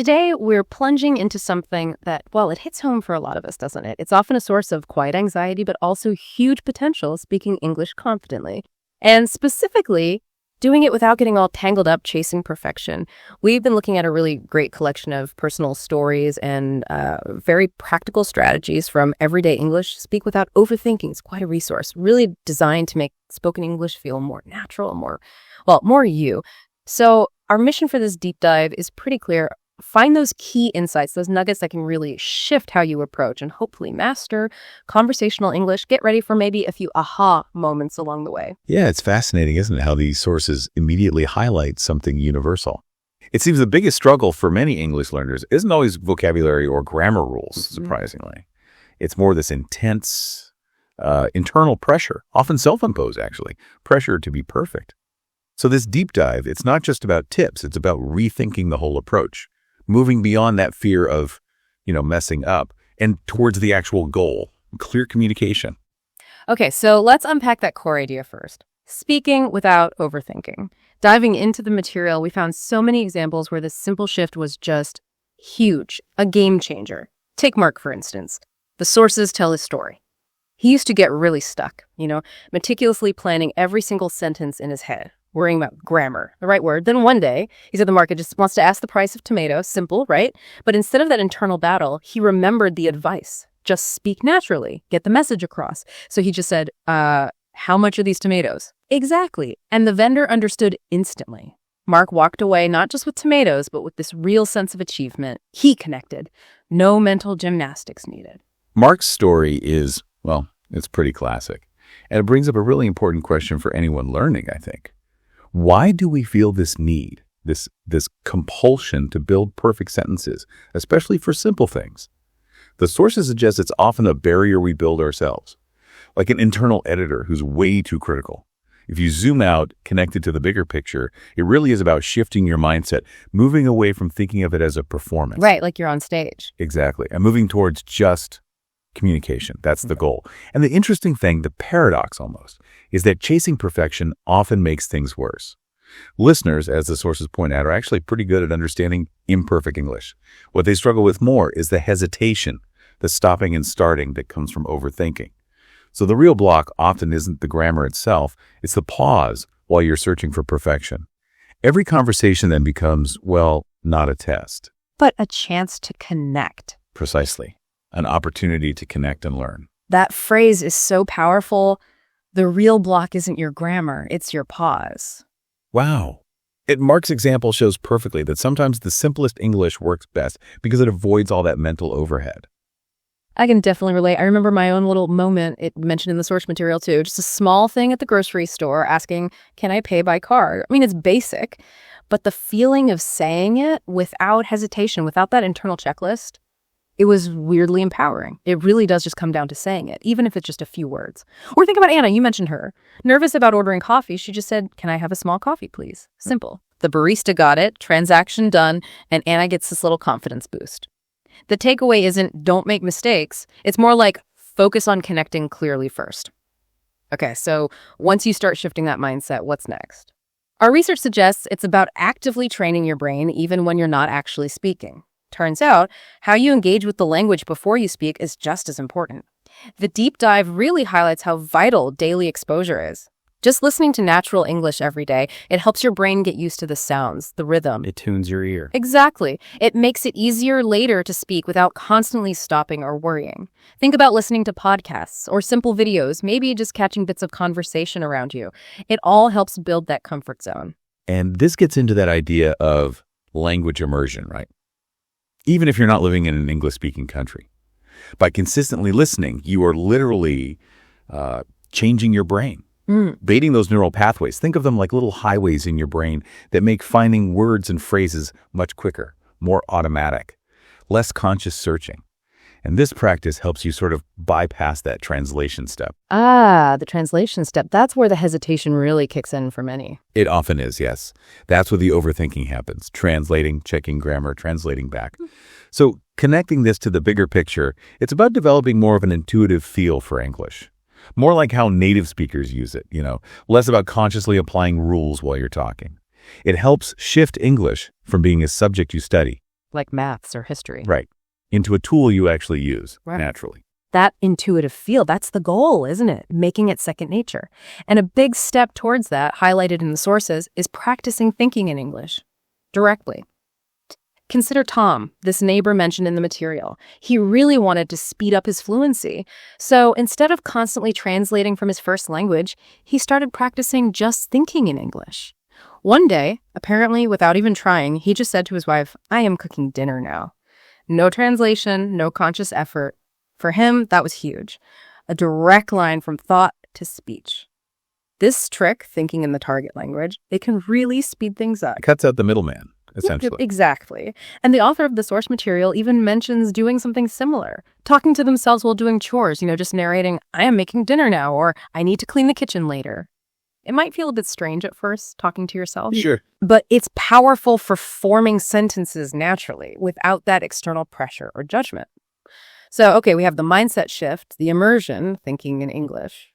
Today, we're plunging into something that, well, it hits home for a lot of us, doesn't it? It's often a source of quiet anxiety, but also huge potential speaking English confidently. And specifically, doing it without getting all tangled up chasing perfection. We've been looking at a really great collection of personal stories and very practical strategies from everyday English. Speak without overthinking. It's quite a resource, really designed to make spoken English feel more natural, more you. So our mission for this deep dive is pretty clear. Find those key insights, those nuggets that can really shift how you approach and hopefully master conversational English. Get ready for maybe a few aha moments along the way. Yeah, it's fascinating, isn't it, how these sources immediately highlight something universal. It seems the biggest struggle for many English learners isn't always vocabulary or grammar rules, surprisingly. It's more this intense internal pressure, often self-imposed, actually, pressure to be perfect. So this deep dive, it's not just about tips. It's about rethinking the whole approach, moving beyond that fear of, messing up and towards the actual goal, clear communication. Okay, so let's unpack that core idea first. Speaking without overthinking. Diving into the material, we found so many examples where this simple shift was just huge, a game changer. Take Mark, for instance. The sources tell his story. He used to get really stuck, meticulously planning every single sentence in his head, worrying about grammar, the right word. Then one day, he said the market just wants to ask the price of tomatoes. Simple, right? But instead of that internal battle, he remembered the advice. Just speak naturally, get the message across. So he just said, how much are these tomatoes? Exactly. And the vendor understood instantly. Mark walked away not just with tomatoes, but with this real sense of achievement. He connected. No mental gymnastics needed. Mark's story is, it's pretty classic. And it brings up a really important question for anyone learning, I think. Why do we feel this need, this compulsion to build perfect sentences, especially for simple things? The sources suggest it's often a barrier we build ourselves, like an internal editor who's way too critical. If you zoom out, connected to the bigger picture, it really is about shifting your mindset, moving away from thinking of it as a performance. Right, like you're on stage. Exactly, and moving towards just communication. That's the goal. And the interesting thing, the paradox almost, is that chasing perfection often makes things worse. Listeners, as the sources point out, are actually pretty good at understanding imperfect English. What they struggle with more is the hesitation, the stopping and starting that comes from overthinking. So the real block often isn't the grammar itself, it's the pause while you're searching for perfection. Every conversation then becomes, not a test. But a chance to connect. Precisely. An opportunity to connect and learn. That phrase is so powerful. The real block isn't your grammar, it's your pause. Wow. Mark's example shows perfectly that sometimes the simplest English works best because it avoids all that mental overhead. I can definitely relate. I remember my own little moment, it mentioned in the source material too, just a small thing at the grocery store asking, can I pay by card? I mean, it's basic, but the feeling of saying it without hesitation, without that internal checklist, it was weirdly empowering. It really does just come down to saying it, even if it's just a few words. Or think about Anna, you mentioned her. Nervous about ordering coffee, she just said, can I have a small coffee, please? Simple. The barista got it, transaction done, and Anna gets this little confidence boost. The takeaway isn't don't make mistakes. It's more like focus on connecting clearly first. Okay, so once you start shifting that mindset, what's next? Our research suggests it's about actively training your brain even when you're not actually speaking. Turns out, how you engage with the language before you speak is just as important. The deep dive really highlights how vital daily exposure is. Just listening to natural English every day, it helps your brain get used to the sounds, the rhythm. It tunes your ear. Exactly. It makes it easier later to speak without constantly stopping or worrying. Think about listening to podcasts or simple videos, maybe just catching bits of conversation around you. It all helps build that comfort zone. And this gets into that idea of language immersion, right? Even if you're not living in an English-speaking country. By consistently listening, you are literally changing your brain, baiting those neural pathways. Think of them like little highways in your brain that make finding words and phrases much quicker, more automatic, less conscious searching. And this practice helps you sort of bypass that translation step. The translation step. That's where the hesitation really kicks in for many. It often is, yes. That's where the overthinking happens. Translating, checking grammar, translating back. So connecting this to the bigger picture, it's about developing more of an intuitive feel for English. More like how native speakers use it, less about consciously applying rules while you're talking. It helps shift English from being a subject you study like maths or history. Right. Into a tool you actually use Right. naturally. That intuitive feel, that's the goal, isn't it? Making it second nature. And a big step towards that, highlighted in the sources, is practicing thinking in English directly. Consider Tom, this neighbor mentioned in the material. He really wanted to speed up his fluency. So instead of constantly translating from his first language, he started practicing just thinking in English. One day, apparently without even trying, he just said to his wife, "I am cooking dinner now." No translation, no conscious effort. For him, that was huge. A direct line from thought to speech. This trick, thinking in the target language, it can really speed things up. It cuts out the middleman, Yeah, essentially. exactly. And the author of the source material even mentions doing something similar. Talking to themselves while doing chores, just narrating, "I am making dinner now," or "I need to clean the kitchen later." It might feel a bit strange at first, talking to yourself. Sure. But it's powerful for forming sentences naturally without that external pressure or judgment. So, okay, we have the mindset shift, the immersion, thinking in English.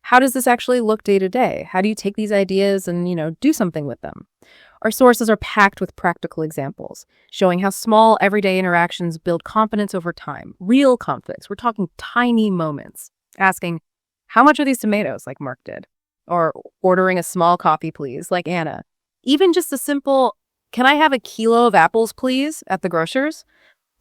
How does this actually look day to day? How do you take these ideas and, do something with them? Our sources are packed with practical examples, showing how small everyday interactions build confidence over time. Real confidence. We're talking tiny moments. Asking, "How much are these tomatoes?" like Mark did. Or ordering a small coffee, please, like Anna. Even just a simple, "Can I have a kilo of apples, please?" at the grocer's.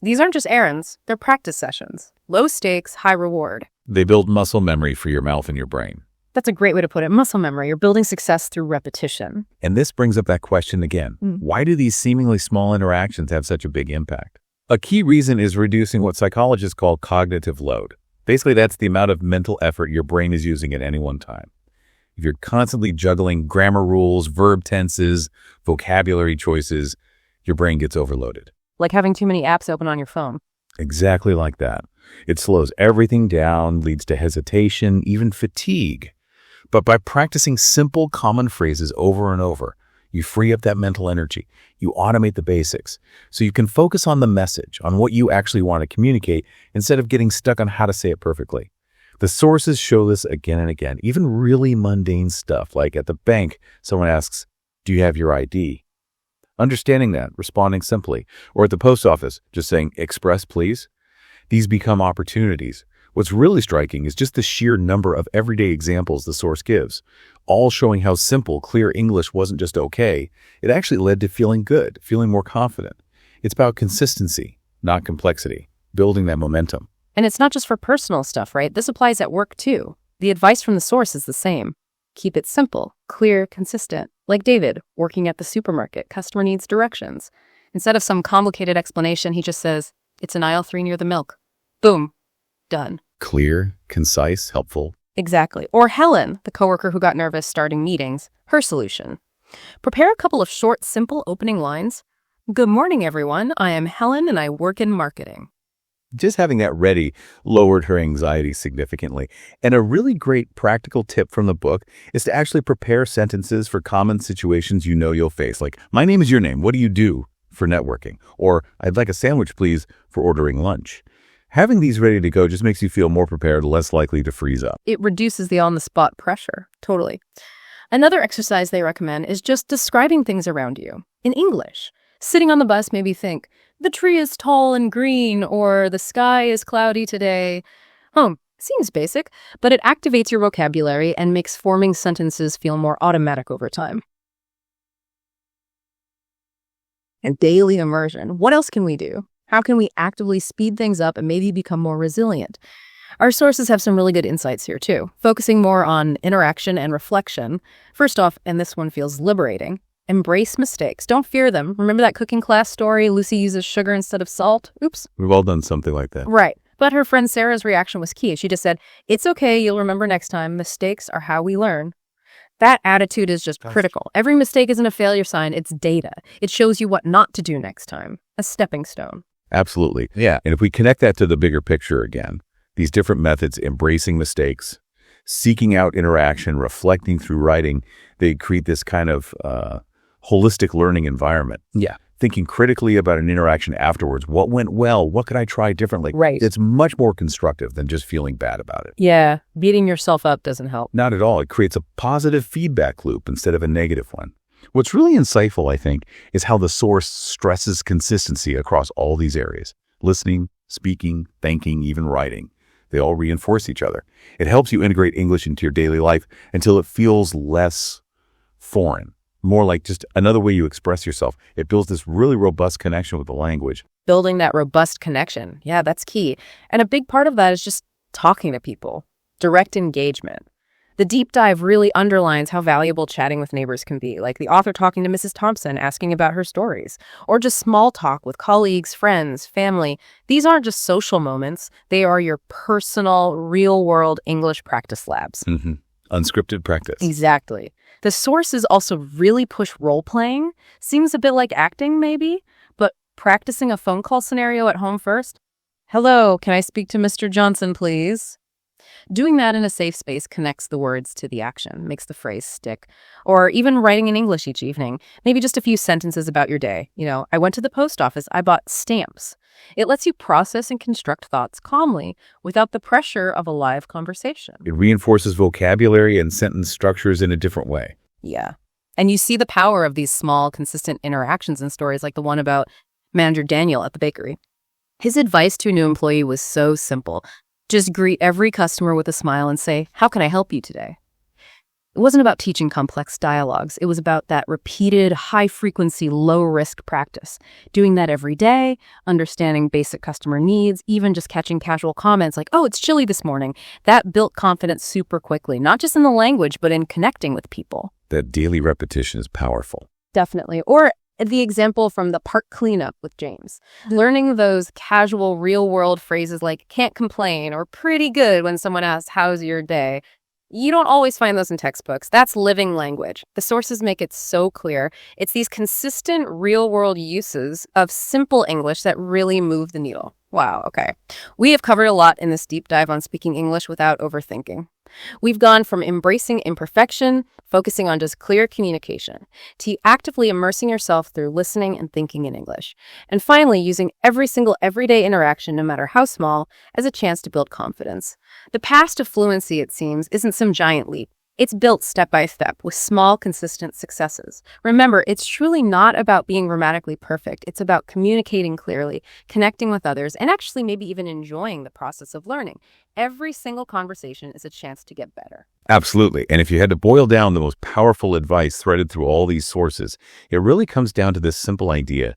These aren't just errands, they're practice sessions. Low stakes, high reward. They build muscle memory for your mouth and your brain. That's a great way to put it. Muscle memory. You're building success through repetition. And this brings up that question again. Why do these seemingly small interactions have such a big impact? A key reason is reducing what psychologists call cognitive load. Basically, that's the amount of mental effort your brain is using at any one time. If you're constantly juggling grammar rules, verb tenses, vocabulary choices, your brain gets overloaded. Like having too many apps open on your phone. Exactly like that. It slows everything down, leads to hesitation, even fatigue. But by practicing simple, common phrases over and over, you free up that mental energy. You automate the basics. So you can focus on the message, on what you actually want to communicate, instead of getting stuck on how to say it perfectly. The sources show this again and again, even really mundane stuff, like at the bank, someone asks, "Do you have your ID?" Understanding that, responding simply, or at the post office, just saying, "Express, please." These become opportunities. What's really striking is just the sheer number of everyday examples the source gives, all showing how simple, clear English wasn't just okay. It actually led to feeling good, feeling more confident. It's about consistency, not complexity, building that momentum. And it's not just for personal stuff, right? This applies at work too. The advice from the source is the same. Keep it simple, clear, consistent. Like David, working at the supermarket, customer needs directions. Instead of some complicated explanation, he just says, "It's in aisle 3 near the milk." Boom. Done. Clear, concise, helpful. Exactly. Or Helen, the coworker who got nervous starting meetings, her solution. Prepare a couple of short, simple opening lines. "Good morning, everyone. I am Helen and I work in marketing." Just having that ready lowered her anxiety significantly. And a really great practical tip from the book is to actually prepare sentences for common situations you'll face. Like, "My name is your name. What do you do for networking?" Or, "I'd like a sandwich, please, for ordering lunch." Having these ready to go just makes you feel more prepared, less likely to freeze up. It reduces the on-the-spot pressure. Totally. Another exercise they recommend is just describing things around you in English. Sitting on the bus, maybe think, "The tree is tall and green," or "The sky is cloudy today." Seems basic, but it activates your vocabulary and makes forming sentences feel more automatic over time. And daily immersion. What else can we do? How can we actively speed things up and maybe become more resilient? Our sources have some really good insights here too, focusing more on interaction and reflection. First off, and this one feels liberating, embrace mistakes. Don't fear them. Remember that cooking class story? Lucy uses sugar instead of salt. Oops. We've all done something like that. Right. But her friend Sarah's reaction was key. She just said, "It's okay. You'll remember next time. Mistakes are how we learn." That attitude is just critical. Every mistake isn't a failure sign. It's data. It shows you what not to do next time. A stepping stone. Absolutely. Yeah. And if we connect that to the bigger picture again, these different methods, embracing mistakes, seeking out interaction, reflecting through writing, they create this kind of holistic learning environment. Yeah. Thinking critically about an interaction afterwards. What went well? What could I try differently? Right. It's much more constructive than just feeling bad about it. Yeah. Beating yourself up doesn't help. Not at all. It creates a positive feedback loop instead of a negative one. What's really insightful, I think, is how the source stresses consistency across all these areas. Listening, speaking, thinking, even writing. They all reinforce each other. It helps you integrate English into your daily life until it feels less foreign, more like just another way you express yourself. It builds this really robust connection with the language. Building that robust connection. Yeah, that's key. And a big part of that is just talking to people, direct engagement. The deep dive really underlines how valuable chatting with neighbors can be, like the author talking to Mrs. Thompson, asking about her stories, or just small talk with colleagues, friends, family. These aren't just social moments. They are your personal, real-world English practice labs. Unscripted practice. Exactly. The sources also really push role-playing. Seems a bit like acting, maybe, but practicing a phone call scenario at home first. Hello, can I speak to Mr. Johnson, please? Doing that in a safe space connects the words to the action, makes the phrase stick. Or even writing in English each evening, maybe just a few sentences about your day. I went to the post office, I bought stamps. It lets you process and construct thoughts calmly without the pressure of a live conversation. It reinforces vocabulary and sentence structures in a different way. Yeah. And you see the power of these small, consistent interactions in stories like the one about Manager Daniel at the bakery. His advice to a new employee was so simple. Just greet every customer with a smile and say, "How can I help you today?" It wasn't about teaching complex dialogues. It was about that repeated, high-frequency, low-risk practice. Doing that every day, understanding basic customer needs, even just catching casual comments like, "Oh, it's chilly this morning." That built confidence super quickly, not just in the language, but in connecting with people. That daily repetition is powerful. Definitely. Or the example from the park cleanup with James. Learning those casual, real-world phrases like "can't complain" or "pretty good" when someone asks, "How's your day?" You don't always find those in textbooks. That's living language. The sources make it so clear. It's these consistent, real-world uses of simple English that really move the needle. Wow, okay. We have covered a lot in this deep dive on speaking English without overthinking. We've gone from embracing imperfection, focusing on just clear communication, to actively immersing yourself through listening and thinking in English. And finally, using every single everyday interaction, no matter how small, as a chance to build confidence. The path to fluency, it seems, isn't some giant leap. It's built step by step with small, consistent successes. Remember, it's truly not about being grammatically perfect. It's about communicating clearly, connecting with others, and actually maybe even enjoying the process of learning. Every single conversation is a chance to get better. Absolutely. And if you had to boil down the most powerful advice threaded through all these sources, it really comes down to this simple idea.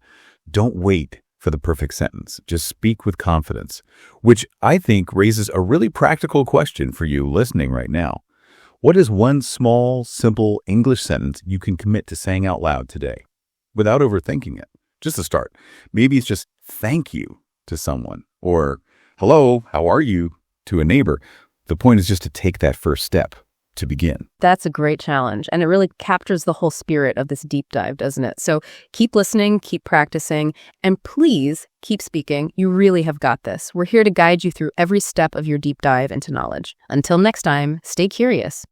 Don't wait for the perfect sentence. Just speak with confidence, which I think raises a really practical question for you listening right now. What is one small, simple English sentence you can commit to saying out loud today without overthinking it? Just a start. Maybe it's just thank you to someone or hello, how are you to a neighbor. The point is just to take that first step to begin. That's a great challenge, and it really captures the whole spirit of this deep dive, doesn't it? So keep listening, keep practicing, and please keep speaking. You really have got this. We're here to guide you through every step of your deep dive into knowledge. Until next time, stay curious.